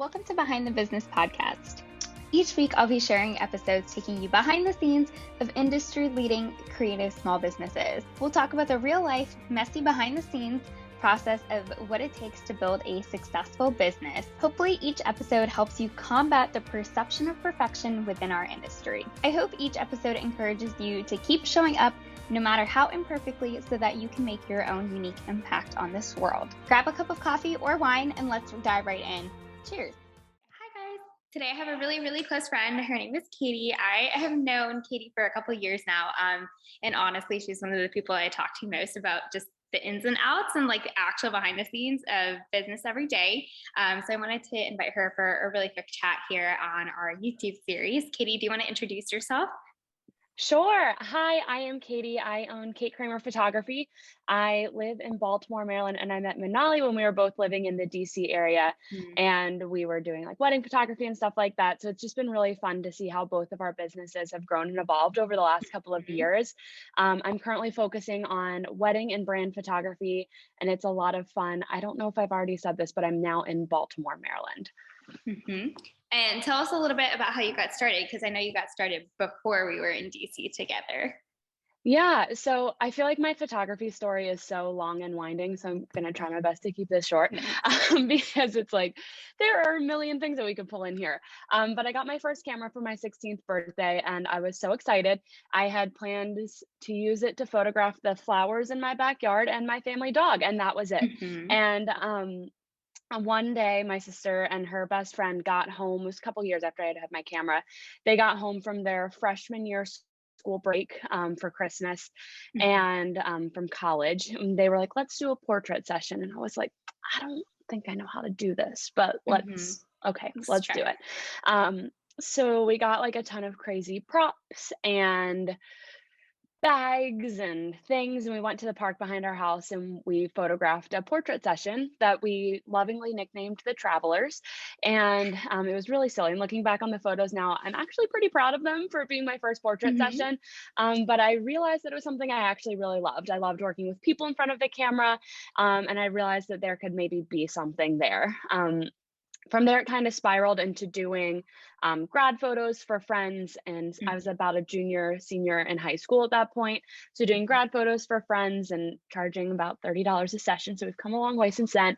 Welcome to Behind the Business podcast. Each week, I'll be sharing episodes taking you behind the scenes of industry-leading creative small businesses. We'll talk about the real-life, messy behind-the-scenes process of what it takes to build a successful business. Hopefully, each episode helps you combat the perception of perfection within our industry. I hope each episode encourages you to keep showing up no matter how imperfectly, so that you can make your own unique impact on this world. Grab a cup of coffee or wine and let's dive right in. Cheers. Hi guys. Today I have a really close friend. Her name is Caity. I have known Caity for a couple of years now. And honestly, she's one of the people I talk to most about just the ins and outs and like the actual behind the scenes of business every day. So I wanted to invite her for a really quick chat here on our YouTube series. Caity, do you want to introduce yourself? Sure. Hi, I am Caity. I own Cait Kramer Photography. I live in Baltimore, Maryland, and I met Manali when we were both living in the DC area, and we were doing like wedding photography and stuff like that. So it's just been really fun to see how both of our businesses have grown and evolved over the last couple of years. I'm currently focusing on wedding and brand photography, and it's a lot of fun. I don't know if I've already said this, but I'm now in Baltimore, Maryland. And tell us a little bit about how you got started, because I know you got started before we were in DC together. Yeah, so I feel like my photography story is so long and winding, so I'm gonna try my best to keep this short because it's like there are a million things that we could pull in here. But I got my first camera for my 16th birthday, and I was so excited. I had planned to use it to photograph the flowers in my backyard and my family dog, and that was it. And one day, my sister and her best friend got home. It was a couple years after I had my camera. They got home from their freshman year school break for Christmas and from college. And they were like, let's do a portrait session. And I was like, I don't think I know how to do this, but let's do it. So we got like a ton of crazy props and bags and things, and we went to the park behind our house and we photographed a portrait session that we lovingly nicknamed the Travelers. And it was really silly, and looking back on the photos now, I'm actually pretty proud of them for being my first portrait session. But I realized that it was something I actually really loved. I loved working with people in front of the camera, and I realized that there could maybe be something there. From there, it kind of spiraled into doing grad photos for friends. And I was about a junior, senior in high school at that point. So doing grad photos for friends and charging about $30 a session. So we've come a long way since then.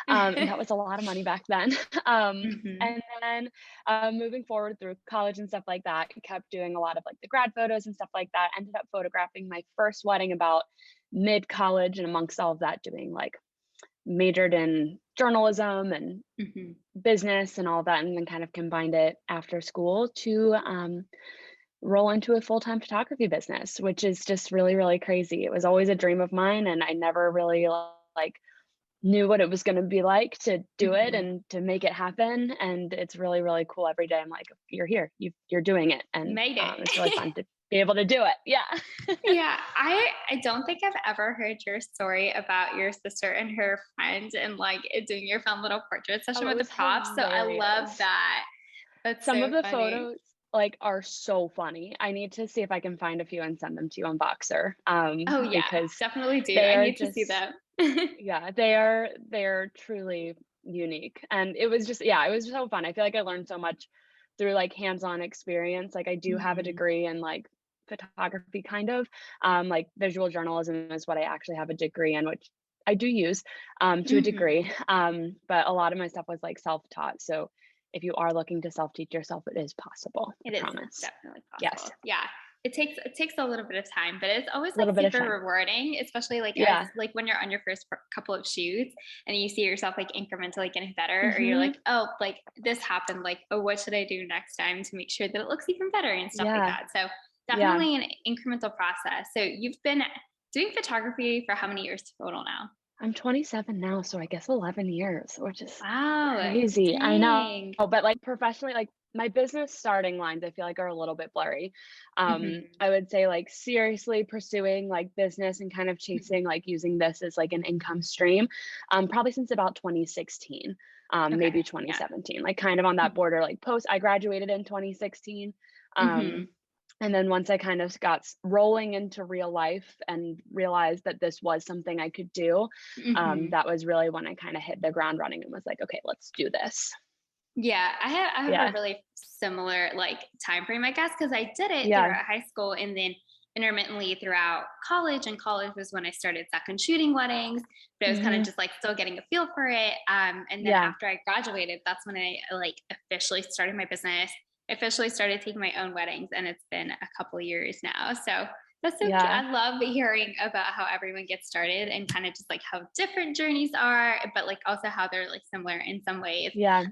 And that was a lot of money back then. And then moving forward through college and stuff like that, kept doing a lot of like the grad photos and stuff like that. Ended up photographing my first wedding about mid-college, and amongst all of that, doing like majored in journalism and business and all that, and then kind of combined it after school to roll into a full-time photography business, which is just really crazy. It was always a dream of mine, and I never really like knew what it was going to be like to do it and to make it happen. And it's really cool. Every day I'm like, you're here, you're doing it, and it's really fun to be able to do it. Yeah, I don't think I've ever heard your story about your sister and her friend and like doing your fun little portrait session with the props. Hilarious. So I love that. That's some so of the funny. photos like are so funny. I need to see if I can find a few and send them to you on Boxer. Oh yeah, because definitely do. I need to see them. Yeah, they're truly unique, and it was just so fun. I feel like I learned so much through like hands-on experience. Like I do have a degree in like photography, kind of like visual journalism is what I actually have a degree in, which I do use to a degree, but a lot of my stuff was like self-taught. So if you are looking to self-teach yourself, it is possible. It is definitely possible. Yeah. It takes a little bit of time, but it's always like super rewarding, especially like as, like when you're on your first couple of shoots and you see yourself like incrementally getting better, or you're like, oh, like this happened, like, oh, what should I do next time to make sure that it looks even better and stuff like that. So definitely an incremental process. So you've been doing photography for how many years total now? I'm 27 now, so I guess 11 years, which is crazy. Dang. I know, but like professionally, like my business starting lines, I feel like are a little bit blurry. I would say like seriously pursuing like business and kind of chasing like using this as like an income stream, probably since about 2016, maybe 2017, like kind of on that border, like I graduated in 2016. And then once I kind of got rolling into real life and realized that this was something I could do, that was really when I kind of hit the ground running and was like, okay, let's do this. Yeah, I have Yeah. a really similar like time frame, I guess, because I did it Yeah. throughout high school and then intermittently throughout college. And college was when I started second shooting weddings, but I was kind of Hmm. just like still getting a feel for it. And then Yeah. after I graduated, that's when I like officially started my business, officially started taking my own weddings, and it's been a couple years now. So that's so cute. Yeah. I love hearing about how everyone gets started and kind of just like how different journeys are, but like also how they're like similar in some ways. Yeah.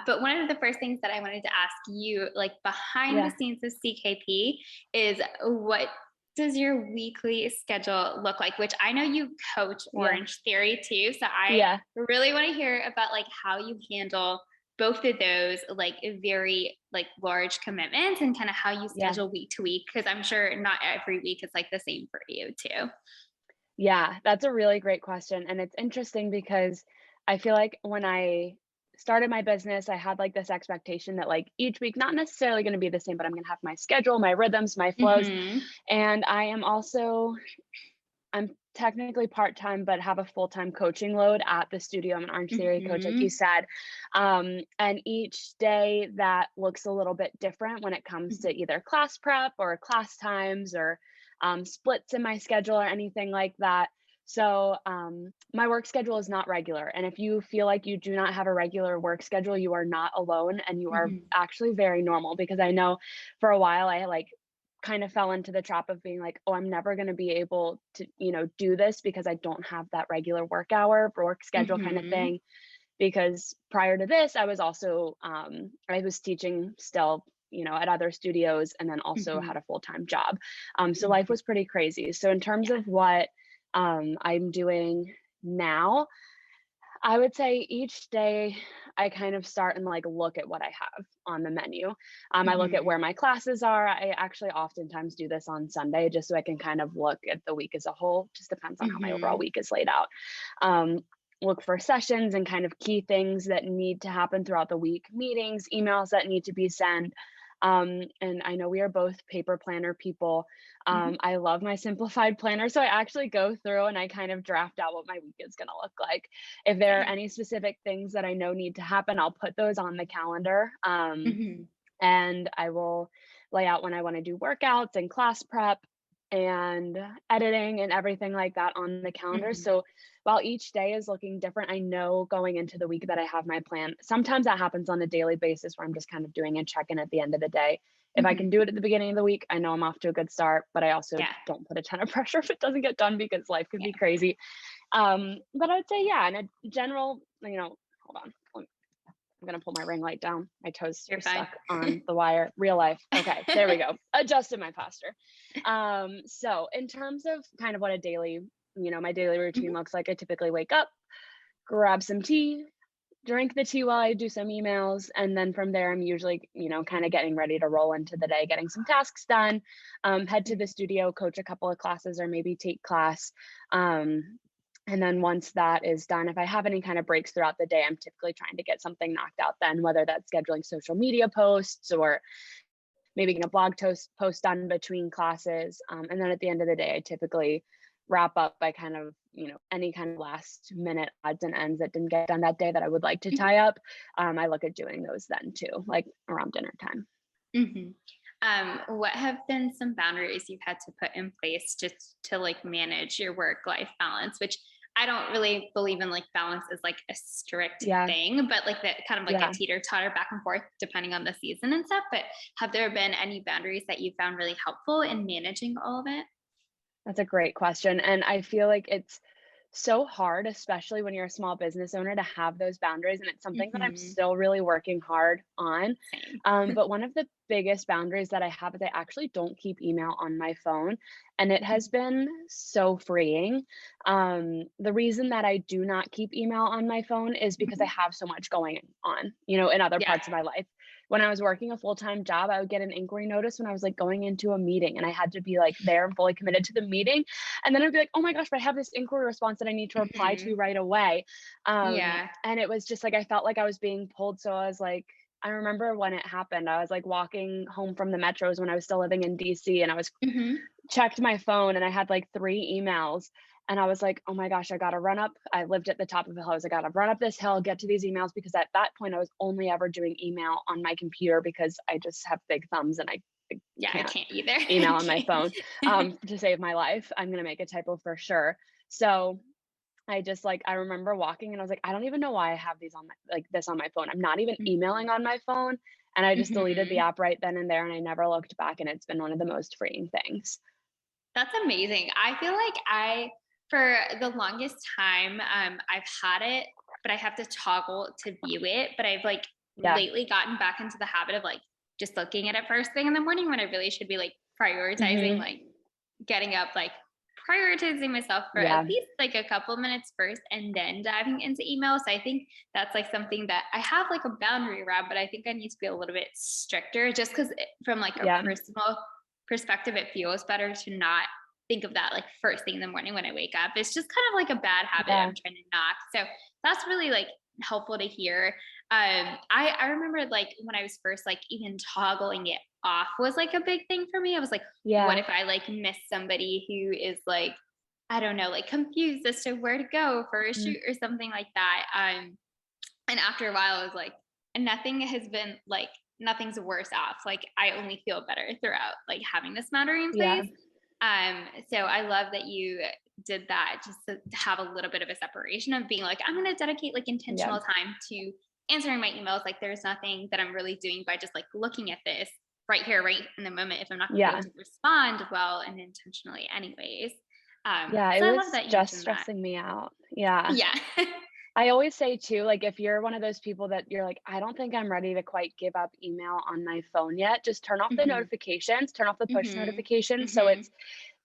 But one of the first things that I wanted to ask you, like behind the Yeah. scenes of CKP, is what does your weekly schedule look like? Which I know you coach Yeah. Orange Theory too. So I Yeah. really want to hear about like how you handle both of those like very like large commitments and kind of how you Yeah. schedule week to week. Cause I'm sure not every week is like the same for you too. Yeah, that's a really great question. And it's interesting because I feel like when I started my business, I had like this expectation that like each week, not necessarily going to be the same, but I'm going to have my schedule, my rhythms, my flows. Mm-hmm. And I'm technically part-time, but have a full-time coaching load at the studio. I'm an Orange Theory coach, like you Mm-hmm. said. And each day that looks a little bit different when it comes to either class prep or class times or splits in my schedule or anything like that. So my work schedule is not regular. And if you feel like you do not have a regular work schedule, you are not alone and you are Mm-hmm. actually very normal, because I know for a while I like kind of fell into the trap of being like, oh, I'm never going to be able to, do this because I don't have that regular work schedule kind of Mm-hmm. thing. Because prior to this, I was also, I was teaching still, at other studios, and then also Mm-hmm. had a full-time job. So life Mm-hmm. was pretty crazy. So in terms Yeah. of what I'm doing now, I would say each day I kind of start and like look at what I have on the menu. I look at Mm-hmm. where my classes are. I actually oftentimes do this on Sunday just so I can kind of look at the week as a whole. Just depends on how my overall Mm-hmm. week is laid out. Um, Look for sessions and kind of key things that need to happen throughout the week, meetings, emails that need to be sent. And I know we are both paper planner people. Mm-hmm. I love my simplified planner. So I actually go through and I kind of draft out what my week is going to look like. If there are Same. any specific things that I know need to happen, I'll put those on the calendar. Mm-hmm. And I will lay out when I want to do workouts and class prep and editing and everything like that on the calendar. Mm-hmm. So while each day is looking different, I know going into the week that I have my plan. Sometimes that happens on a daily basis where I'm just kind of doing a check-in at the end of the day. If I Mm-hmm. can do it at the beginning of the week, I know I'm off to a good start, but I also Yeah. don't put a ton of pressure if it doesn't get done because life could Yeah. be crazy. But I'd say, yeah, in a general, hold on. I'm going to pull my ring light down. My toes You're are fine. stuck on the wire. Real life. Okay, there we go. Adjusted my posture. So in terms of kind of what my daily routine Mhm. looks like, I typically wake up, grab some tea, drink the tea while I do some emails. And then from there, I'm usually, kind of getting ready to roll into the day, getting some tasks done, head to the studio, coach a couple of classes or maybe take class. And then once that is done, if I have any kind of breaks throughout the day, I'm typically trying to get something knocked out then, whether that's scheduling social media posts or maybe getting a post done between classes. And then at the end of the day, I typically wrap up by kind of, any kind of last minute odds and ends that didn't get done that day that I would like to tie up. I look at doing those then too, like around dinner time. Mhm. What have been some boundaries you've had to put in place just to like manage your work-life balance, which I don't really believe in like balance is like a strict Yeah. thing, but like that kind of like a Yeah. teeter-totter back and forth depending on the season and stuff. But have there been any boundaries that you found really helpful in managing all of it? That's a great question. And I feel like it's so hard, especially when you're a small business owner, to have those boundaries. And it's something that I'm Hmm. still really working hard on. Same. But one of the biggest boundaries that I have is I actually don't keep email on my phone. And it has been so freeing. The reason that I do not keep email on my phone is because I Mhm. have so much going on, in other Yeah. parts of my life. When I was working a full-time job, I would get an inquiry notice when I was like going into a meeting and I had to be like there and fully committed to the meeting. And then I'd be like, oh my gosh, but I have this inquiry response that I need to reply to Hmm. right away. Yeah. And it was just like I felt like I was being pulled. So I was like, I remember when it happened, I was like walking home from the metros when I was still living in DC, and I was Hmm. checked my phone and I had like 3 emails. And I was like, oh my gosh, I got to run up. I lived at the top of the hill. I got to run up this hill, get to these emails, because at that point I was only ever doing email on my computer because I just have big thumbs and I Yeah, I can't can't either. email on my phone Okay. to save my life. I'm going to make a typo for sure. So I just like, I remember walking and I was like, I don't even know why I have these on my, like this on my phone. I'm not even emailing on my phone. And I just deleted the Mhm. app right then and there, and I never looked back. And it's been one of the most freeing things. That's amazing. I feel like for the longest time, I've had it, but I have to toggle to view it. But I've like Yeah. lately gotten back into the habit of like just looking at it first thing in the morning when I really should be like prioritizing, Hmm. like getting up, like prioritizing myself for at Yeah. least like a couple minutes first and then diving into email. So I think that's like something that I have like a boundary around, but I think I need to be a little bit stricter just because from like a Yeah. personal perspective, it feels better to not think of that like first thing in the morning when I wake up. It's just kind of like a bad habit Yeah. I'm trying to knock. So that's really like helpful to hear. I remember like when I was first like even toggling it off was like a big thing for me. I was like, what Yeah. if I like miss somebody who is like, I don't know, like confused as to where to go for a Mhm. shoot or something like that. And after a while, I was like, and nothing has been like, nothing's worse off. Like I only feel better throughout like having this boundary in Yeah. place. So I love that you did that just to have a little bit of a separation of being like, I'm going to dedicate like Yeah. intentional time to answering my emails. Like there's nothing that I'm really doing by just like looking at this right here, right in the moment, if I'm not going to be able Yeah. to respond well and intentionally anyways. Yeah. It So I love was that you just mentioned that. stressing me out. Yeah. Yeah. I always say too, like if you're one of those people that you're like, I don't think I'm ready to quite give up email on my phone yet, just turn off the Hmm. notifications, turn off the push Hmm. notifications so Hmm. it's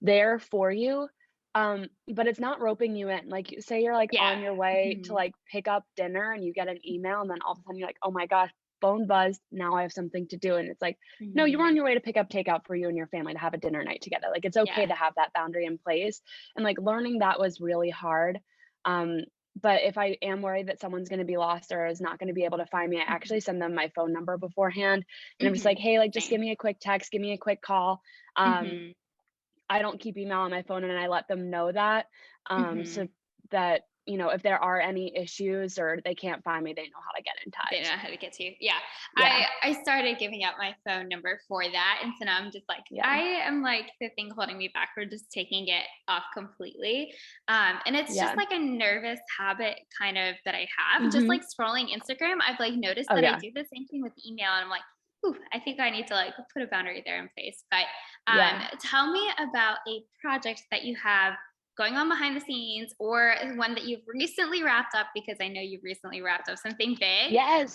there for you. But it's not roping you in. Like say you're like Yeah. on your way to Hmm. like pick up dinner and you get an email and then all of a sudden you're like, oh my gosh, phone buzzed. Now I have something to do. And it's like, no, you were on Hmm. your way to pick up takeout for you and your family to have a dinner night together. Like it's okay Yeah. to have that boundary in place. And like learning that was really hard. Um, but if I am worried that someone's going to be lost or is not going to be able to find me, I Hmm. actually send them my phone number beforehand. And I'm just Hmm. like, hey, like, just give Same. me a quick text, give me a quick call. Um, Hmm. I don't keep email on my phone and I let them know that. So Hmm. that, you know, if there are any issues or they can't find me, they know how to get in They know touch. how to get to you. Yeah. Yeah. I started giving out my phone number for that. And so now I'm just like, Yeah. I am like the thing holding me back for just taking it off completely. And it's just Yeah. like a nervous habit kind of that I have. Just Hmm. like scrolling Instagram, I've like noticed Oh, that I yeah. do the same thing with email. And I'm like, ooh, I think I need to like put a boundary there in place. But Yeah. tell me about a project that you have going on behind the scenes or one that you've recently wrapped up because I know you've recently wrapped up something big. Yes.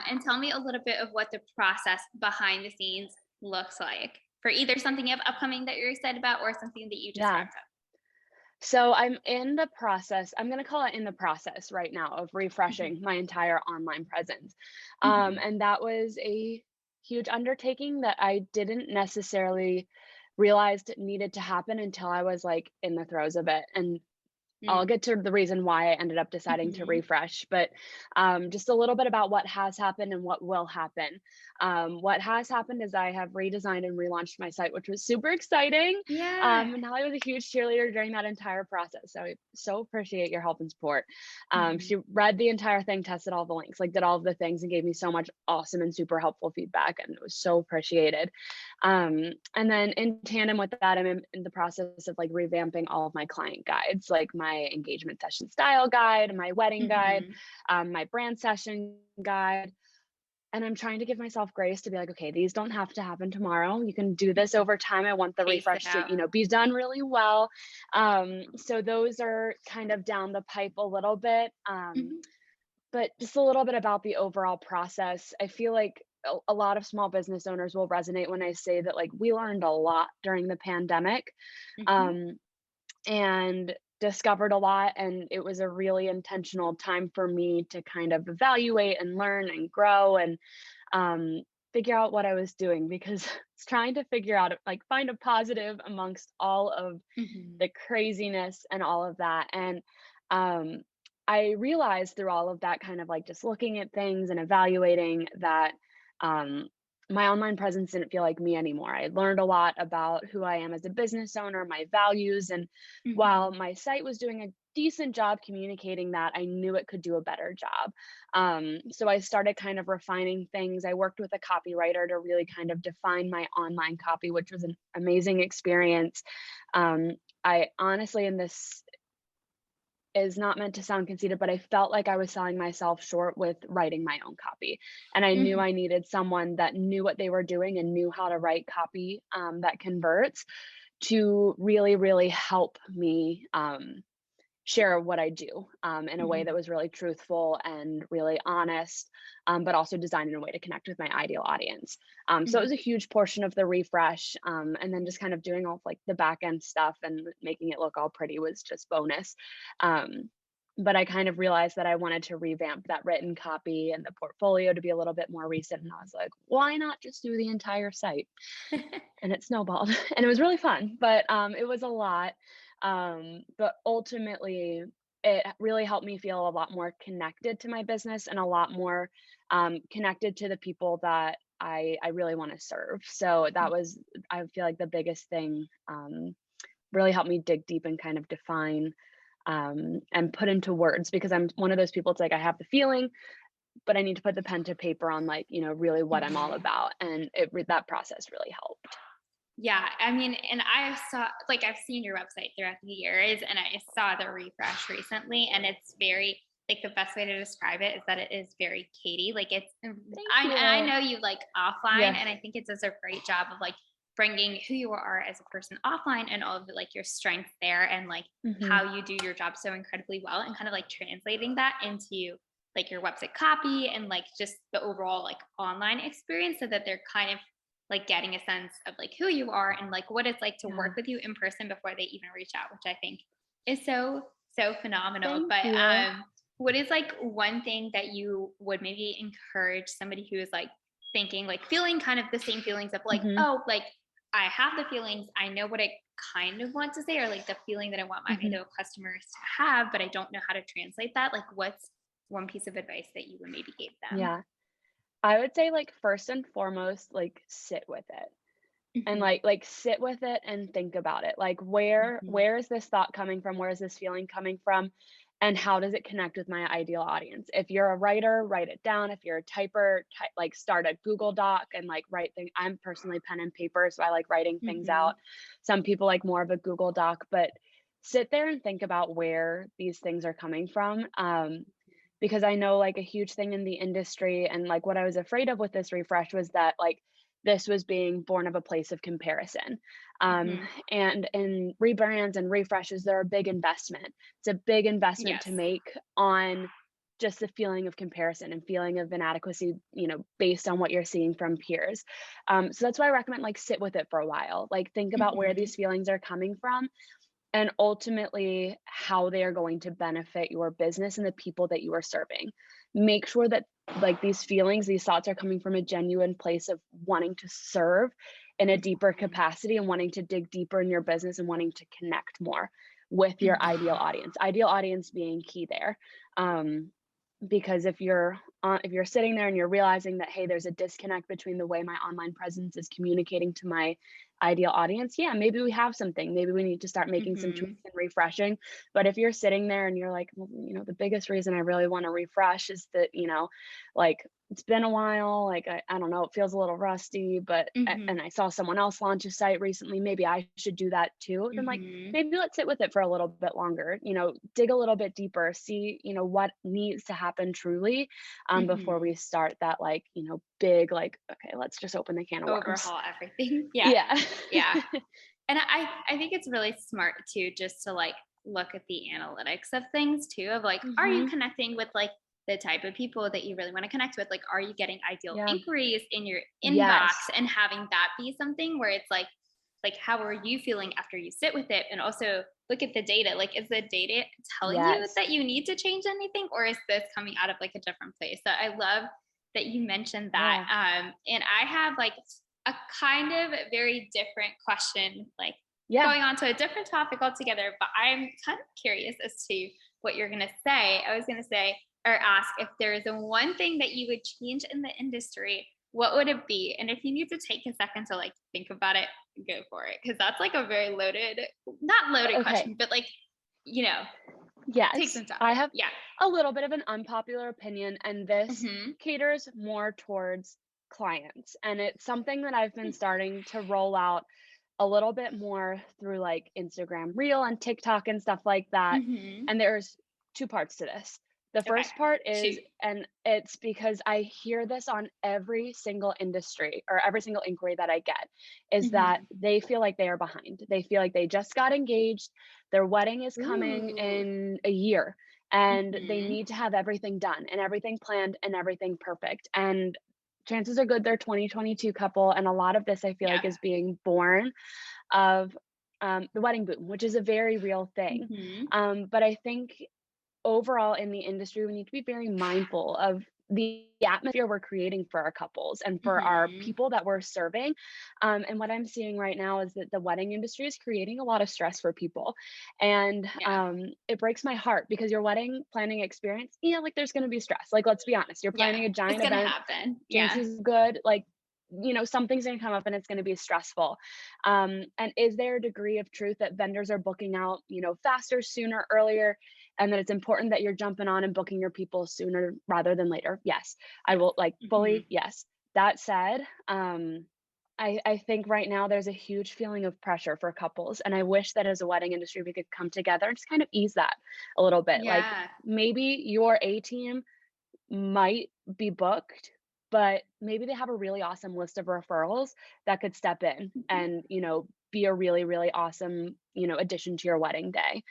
And tell me a little bit of what the process behind the scenes looks like for either something you have upcoming that you're excited about or something that you just Yeah. wrapped up. So I'm in the process, I'm going to call it in the process right now of refreshing Hmm. my entire online presence. Hmm. And that was a huge undertaking that I didn't necessarily realized needed to happen until I was like in the throes of it. And I'll get to the reason why I ended up deciding to Hmm. refresh, but just a little bit about what has happened and what will happen. What has happened is I have redesigned and relaunched my site, which was super exciting. Yeah. And Holly was a huge cheerleader during that entire process. So I so appreciate your help and support. Hmm. She read the entire thing, tested all the links, like did all of the things, and gave me so much awesome and super helpful feedback, and it was so appreciated. And then in tandem with that, I'm in the process of like revamping all of my client guides, like my engagement session style guide, my wedding guide, Hmm. my brand session guide. And I'm trying to give myself grace to be like, okay, these don't have to happen tomorrow. You can do this over time. I want the Pace it refresh to, out. you know, be done really well. So those are kind of down the pipe a little bit. Hmm. But just a little bit about the overall process. I feel like a lot of small business owners will resonate when I say that like we learned a lot during the pandemic. Hmm. Um, and discovered a lot, and it was a really intentional time for me to kind of evaluate and learn and grow and um, figure out what I was doing, because it's trying to figure out like find a positive amongst all of Hmm. the craziness and all of that. And um, I realized through all of that kind of like just looking at things and evaluating that um, my online presence didn't feel like me anymore. I learned a lot about who I am as a business owner, my values, and while Mhm. my site was doing a decent job communicating that, I knew it could do a better job. So I started kind of refining things. I worked with a copywriter to really kind of define my online copy, which was an amazing experience. I honestly, and this is not meant to sound conceited, but I felt like I was selling myself short with writing my own copy. And I knew Mhm. I needed someone that knew what they were doing and knew how to write copy that converts to really, really help me share what I do in a way that Mhm. was really truthful and really honest, but also designed in a way to connect with my ideal audience. So it Mhm. was a huge portion of the refresh. And then just kind of doing all of like the back end stuff and making it look all pretty was just bonus. Um, but I kind of realized that I wanted to revamp that written copy and the portfolio to be a little bit more recent. And I was like, why not just do the entire site? And it snowballed and it was really fun, but it was a lot. But ultimately it really helped me feel a lot more connected to my business and a lot more connected to the people that I really want to serve. So that was, I feel like, the biggest thing. Really helped me dig deep and kind of define and put into words, because I'm one of those people. It's like I have the feeling, but I need to put the pen to paper on, like, really what I'm all Mhm. about, and that process really helped. Yeah, I mean, and I saw, like, I've seen your website throughout the years, and I saw the refresh recently, and it's very, like, the best way to describe it is that it is very Caity. Like, it's, Thank I you. know you like offline, Yeah. and I think it does a great job of like bringing who you are as a person offline and all of the, like, your strengths there, and like Mhm. how you do your job so incredibly well, and kind of like translating that into like your website copy and like just the overall like online experience, so that they're kind of like getting a sense of like who you are and like what it's like to Yeah. work with you in person before they even reach out, which I think is so phenomenal. Thank But you. what is like one thing that you would maybe encourage somebody who is like thinking, like feeling kind of the same feelings of like, Mhm. oh, like I have the feelings, I know what I kind of want to say, or like the feeling that I want my Mhm. ideal customers to have, but I don't know how to translate that. Like, what's one piece of advice that you would maybe give them? Yeah. I would say, like, first and foremost, like, sit with it. And, Hmm. like, sit with it and think about it. Like, where is this thought coming from? Where is this feeling coming from? And how does it connect with my ideal audience? If you're a writer, write it down. If you're a typer, like, start a Google Doc and, like, write things. I'm personally pen and paper, so I like writing things Hmm. out. Some people like more of a Google Doc, but sit there and think about where these things are coming from. Because I know, like, a huge thing in the industry, and like what I was afraid of with this refresh was that, like, this was being born of a place of comparison. Um, Hmm. and in rebrands and refreshes, they're a big investment. It's a big investment Yes. to make on just the feeling of comparison and feeling of inadequacy, based on what you're seeing from peers. So that's why I recommend, like, sit with it for a while. Like, think about where Mhm. these feelings are coming from, and ultimately how they are going to benefit your business and the people that you are serving. Make sure that, like, these feelings, these thoughts are coming from a genuine place of wanting to serve in a deeper Mhm. capacity and wanting to dig deeper in your business and wanting to connect more with your ideal Mhm. audience. Ideal audience being key there. Um, because if you're sitting there and you're realizing that, hey, there's a disconnect between the way my online presence is communicating to my ideal audience, yeah, maybe we have something, maybe we need to start making some tweaks Mhm. and refreshing. But if you're sitting there and you're like, well, the biggest reason I really want to refresh is that, like, it's been a while, like, I don't know, it feels a little rusty, but and Mhm. I saw someone else launch a site recently, maybe I should do that too. Then, like, Mhm. maybe let's sit with it for a little bit longer, dig a little bit deeper, see, what needs to happen truly, before we Mhm. start that, like, big, like, okay, let's just open the can of worms. Overhaul everything. Yeah. Yeah. Yeah. And I think it's really smart too, just to like look at the analytics of things too, of like, are you Hmm. connecting with like the type of people that you really want to connect with? Like, are you getting ideal Yeah. inquiries in your inbox, Yes. and having that be something where it's like how are you feeling after you sit with it? And also look at the data. Like, is the data telling you Yes. that you need to change anything, or is this coming out of like a different place? So I love that you mentioned that. Yeah. And I have like a kind of very different question, like Yeah. going on to a different topic altogether, but I'm kind of curious as to what you're going to say. I was going to say or ask if there is one thing that you would change in the industry what would it be? And if you need to take a second to like think about it, go for it. Cause that's like a very not loaded Okay. question, but like, you know, take Yes, some time. I have Yeah. a little bit of an unpopular opinion, and this Mm-hmm. caters more towards clients. And it's something that I've been starting to roll out a little bit more through like Instagram Reel and TikTok and stuff like that. Mm-hmm. And there's two parts to this. The Okay. first part is, Shoot. and it's because I hear this on every single industry or every single inquiry that I get, is that Mm-hmm. they feel like they are behind. They feel like they just got engaged, their wedding is coming Ooh. in a year, and they Mm-hmm. need to have everything done and everything planned and everything perfect. And chances are good they're 2022 couple, and a lot of this I feel Yeah. like is being born of the wedding boom, which is a very real thing. Mm-hmm. But I think overall in the industry, we need to be very mindful of the atmosphere we're creating for our couples and for our Mm-hmm. people that we're serving. And what I'm seeing right now is that the wedding industry is creating a lot of stress for people. And Yeah. it breaks my heart because your wedding planning experience, yeah, like there's going to be stress. Like, let's be honest, you're Yeah. planning a It's giant gonna event, happen. Yeah. chances good, like, something's going to come up and it's going to be stressful. And is there a degree of truth that vendors are booking out, faster, sooner, earlier, and that it's important that you're jumping on and booking your people sooner rather than later? Yes, I Yes. will, like, Mm-hmm. fully, yes. That said, I think right now there's a huge feeling of pressure for couples, and I wish that as a wedding industry we could come together and just kind of ease that a little bit. Like, Yeah. maybe your A team might be booked, but maybe they have a really awesome list of referrals that could step in Mm-hmm. and, be a really, really awesome, addition to your wedding day.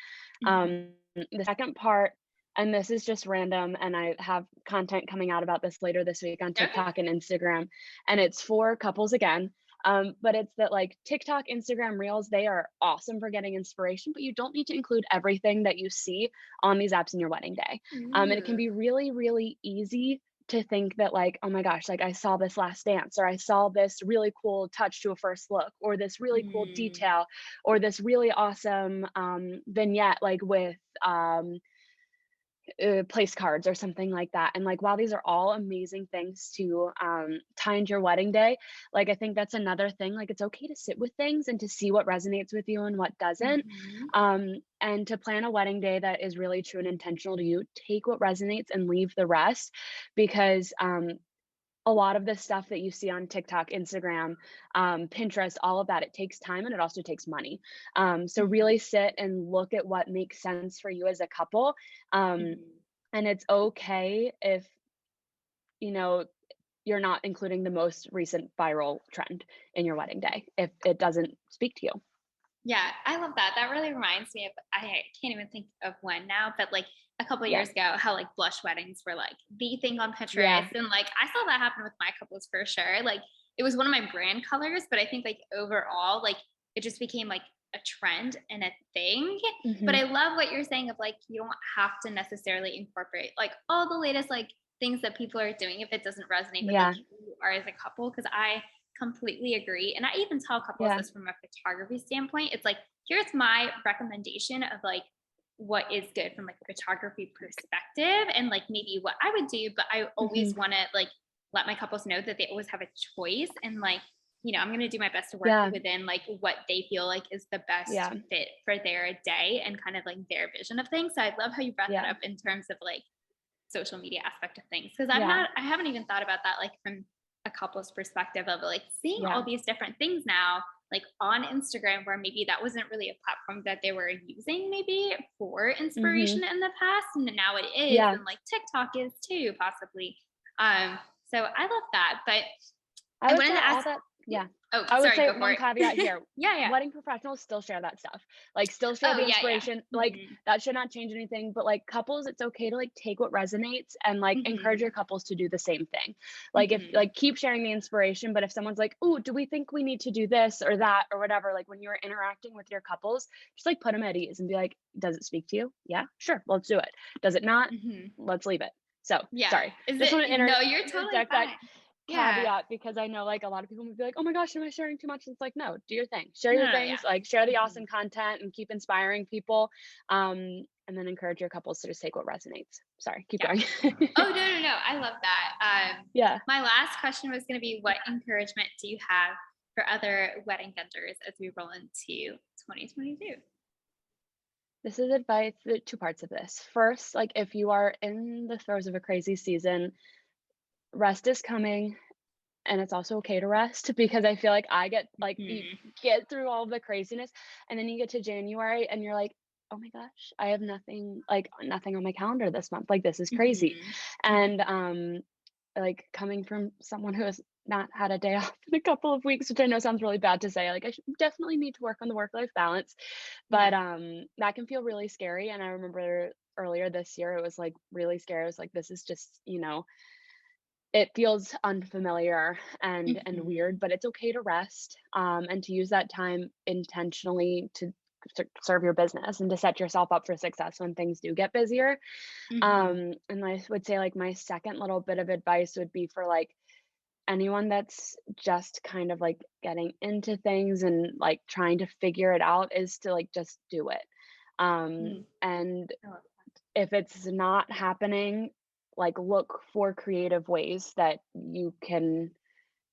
Mm-hmm. The second part, and this is just random, and I have content coming out about this later this week on Okay. TikTok and Instagram, and it's for couples again. But it's that like TikTok, Instagram Reels, they are awesome for getting inspiration, but you don't need to include everything that you see on these apps in your wedding day. And it can Ooh. be really, really easy to think that like, oh my gosh, like I saw this last dance, or I saw this really cool touch to a first look, or this really cool Mm. detail, or this really awesome vignette, like with place cards or something like that. And like, while these are all amazing things to tie into your wedding day, like I think that's another thing. Like, it's okay to sit with things and to see what resonates with you and what doesn't. Mhm. And to plan a wedding day that is really true and intentional to you. Take what resonates and leave the rest, because a lot of the stuff that you see on TikTok, Instagram, Pinterest, all of that, it takes time and it also takes money. So Mhm. really sit and look at what makes sense for you as a couple. Um, Mhm. and it's okay if, you know, you're not including the most recent viral trend in your wedding day if it doesn't speak to you. Yeah, I love that. That really reminds me of, I can't even think of one now, but like a couple of Yeah. years ago, how like blush weddings were like the thing on Yeah. Pinterest. And like I saw that happen with my couples for sure. Like it was one of my brand colors, but I think like overall, like it just became like a trend and a thing. But Hmm. I love what you're saying of like you don't have to necessarily incorporate like all the latest like things that people are doing if it doesn't resonate with like Yeah. who you are as a couple. Cause I completely agree. And I even tell couples Yeah. this from a photography standpoint. It's like, here's my recommendation of like what is good from like a photography perspective and like maybe what I would do, but I Hmm. always want to like let my couples know that they always have a choice and like, I'm going to do my best to work Yeah. within like what they feel like is the best Yeah. fit for their day and kind of like their vision of things. So I love how you brought that Yeah. up in terms of like social media aspect of things because Yeah. I haven't even thought about that like from a couple's perspective of like seeing all Yeah. these different things now like on Instagram where maybe that wasn't really a platform that they were using maybe for Hmm. inspiration in the past and now it is Yeah. and like TikTok is too possibly so I love that but I I would wanted say to ask all that, yeah. oh I would sorry say go for one it caveat here. yeah Wedding professionals still share that stuff. Like, still share oh the yeah inspiration. Like, hmm that should not change anything. But like couples, it's okay to like take what resonates and like encourage hmm your couples to do the same thing. Like, if hmm like keep sharing the inspiration, but if someone's like, "Ooh, do we think we need to do this or that or whatever?" Like, when you're interacting with your couples, just like put them at ease and be like, "Does it speak to you? Yeah, sure, let's do it. Does it not? hmm Let's leave it." So, yeah sorry. is Just want to it no you're totally interject that fine yeah caveat, because I know like a lot of people would be like, "Oh my gosh, am I sharing too much?" And it's like, no, do your thing. Share no your no, no yeah things, like share the hmm awesome content and keep inspiring people. And and then encourage your couples to just take what resonates. Sorry, keep Yeah. going. Oh, no. I love that. Yeah. My last question was going to be, what encouragement do you have for other wedding vendors as we roll into 2022? This is advice, two parts of this. First, like if you are in the throes of a crazy season, rest is coming. And it's also okay to rest, because I feel like I get like, you get through all the craziness and then you get to January and you're like, oh my gosh, I have nothing on my calendar this month. Like, this is crazy. And like, coming from someone who has not had a day off in a couple of weeks, which I know sounds really bad to say, like I definitely need to work on the work-life balance, but that can feel really scary. And I remember earlier this year, it was like really scary. I was like, this is just, it feels unfamiliar and weird, but it's okay to rest, and to use that time intentionally to serve your business and to set yourself up for success when things do get busier. And I would say, like, my second little bit of advice would be for like anyone that's just kind of like getting into things and like trying to figure it out, is to like just do it. And if it's not happening, like, look for creative ways that you can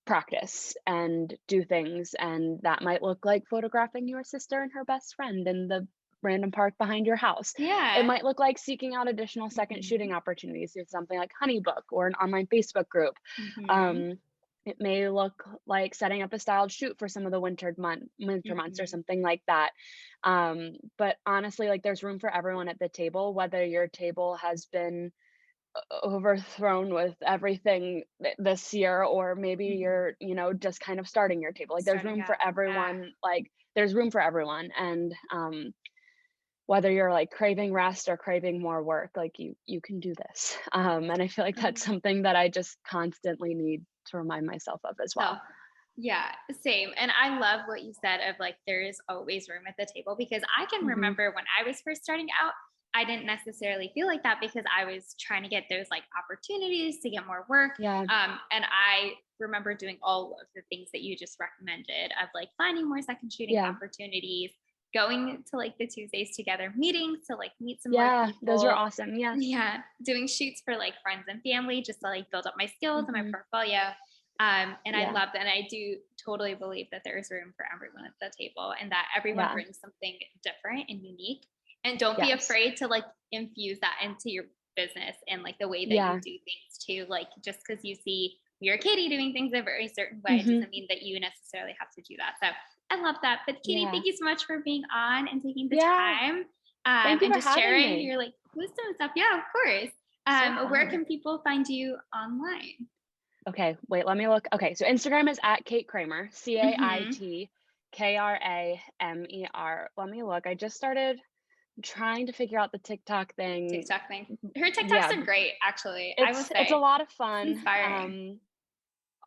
practice and do things. And that might look like photographing your sister and her best friend in the random park behind your house. It might look like seeking out additional second shooting opportunities through something like Honeybook or an online Facebook group. It may look like setting up a styled shoot for some of the winter months or something like that. But honestly, like, there's room for everyone at the table, whether your table has been overthrown with everything this year, or maybe you're just kind of starting your table. Like, there's room for everyone. Like, there's room for everyone. And whether you're like craving rest or craving more work, like you can do this. And I feel like that's something that I just constantly need to remind myself of as well. Yeah, same. And I love what you said of like, there is always room at the table, because I can remember when I was first starting out, I didn't necessarily feel like that, because I was trying to get those like opportunities to get more work. And I remember doing all of the things that you just recommended, of like finding more second shooting opportunities, going to like the Tuesdays together meetings to like meet some more people. Those are awesome. Doing shoots for like friends and family, just to like build up my skills and my portfolio. And I love that. And I do totally believe that there is room for everyone at the table, and that everyone brings something different and unique. And don't be afraid to like infuse that into your business and like the way that you do things too. Like, just because you see your Caity doing things a very certain way doesn't mean that you necessarily have to do that. So I love that. But Caity, thank you so much for being on and taking the time. Thank you and for just sharing me. your like wisdom and stuff. Yeah, of course. Where can people find you online? Okay, wait, let me look. Okay, so Instagram is at Cait Kramer, CAIT KRAMER. Let me look. I just started trying to figure out the TikTok thing. Her TikToks are great, actually. I will say it's a lot of fun. Inspiring.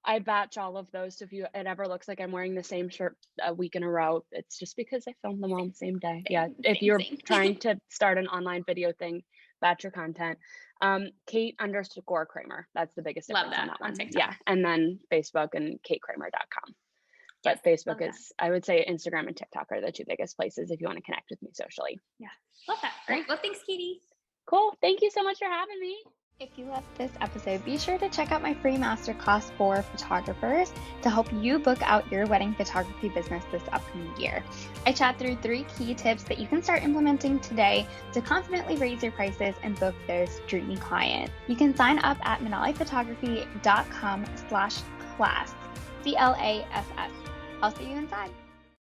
I batch all of those, so if it ever looks like I'm wearing the same shirt a week in a row, it's just because I filmed them all on the same day. If you're trying to start an online video thing, batch your content. Cait_Kramer. That's the biggest difference on that one. And then Facebook and caitkramer.com. But Facebook is, I would say Instagram and TikTok are the two biggest places if you want to connect with me socially. Love that. Great. Well, thanks, Caity. Cool. Thank you so much for having me. If you loved this episode, be sure to check out my free masterclass for photographers to help you book out your wedding photography business this upcoming year. I chat through 3 key tips that you can start implementing today to confidently raise your prices and book those dreamy clients. You can sign up at manaliphotography.com/class, CLASS. I'll see you inside.